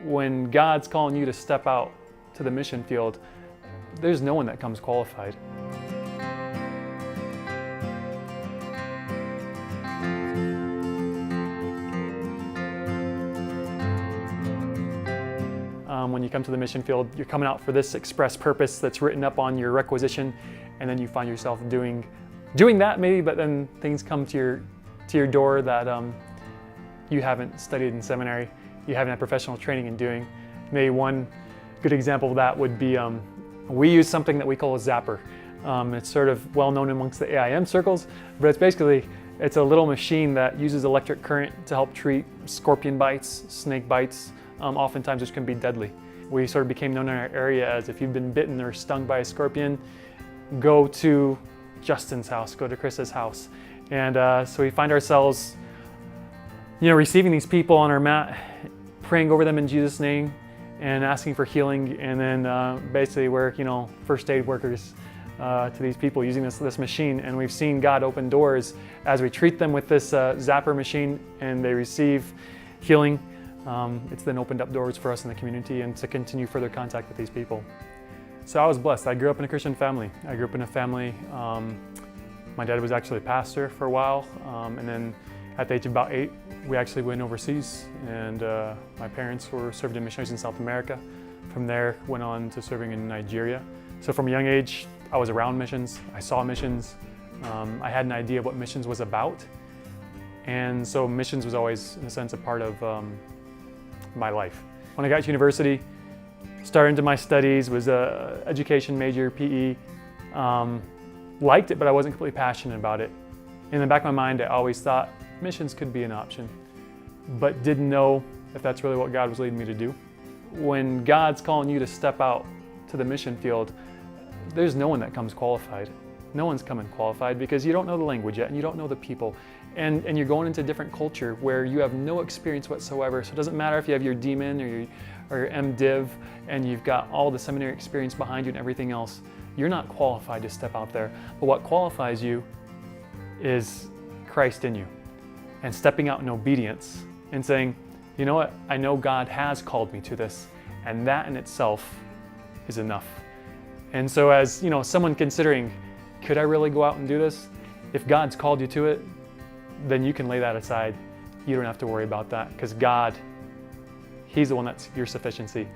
When God's calling you to step out to the mission field, there's no one that comes qualified. When you come to the mission field, you're coming out for this express purpose that's written up on your requisition, and then you find yourself doing that maybe, but then things come to your door that you haven't studied in seminary, you haven't had professional training in doing. Maybe one good example of that would be we use something that we call a zapper. It's sort of well known amongst the AIM circles, but it's a little machine that uses electric current to help treat scorpion bites, snake bites, oftentimes which can be deadly. We sort of became known in our area as, if you've been bitten or stung by a scorpion, go to Justin's house, go to Chris's house. And so we find ourselves, receiving these people on our mat, praying over them in Jesus' name, and asking for healing. And then basically we're, first aid workers to these people using this machine. And we've seen God open doors as we treat them with this zapper machine, and they receive healing. It's then opened up doors for us in the community and to continue further contact with these people. So I was blessed. I grew up in a Christian family. I grew up in a family, my dad was actually a pastor for a while, and then at the age of about 8, we actually went overseas, and my parents were served in missionaries in South America. From there, went on to serving in Nigeria. So from a young age, I was around missions. I saw missions. I had an idea of what missions was about. And so missions was always, in a sense, a part of my life. When I got to university, started into my studies, was a education major, PE. Liked it, but I wasn't completely passionate about it. In the back of my mind, I always thought missions could be an option, but didn't know if that's really what God was leading me to do. When God's calling you to step out to the mission field, there's no one that comes qualified. No one's coming qualified because you don't know the language yet and you don't know the people. And you're going into a different culture where you have no experience whatsoever. So it doesn't matter if you have your DMin or your MDiv and you've got all the seminary experience behind you and everything else. You're not qualified to step out there. But what qualifies you is Christ in you, and stepping out in obedience and saying, you know what, I know God has called me to this, and that in itself is enough. And so as someone considering, could I really go out and do this? If God's called you to it, then you can lay that aside. You don't have to worry about that, because God, He's the one that's your sufficiency.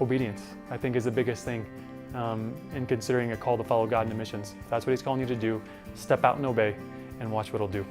Obedience, I think, is the biggest thing in considering a call to follow God into missions. If that's what He's calling you to do, step out and obey and watch what He'll do.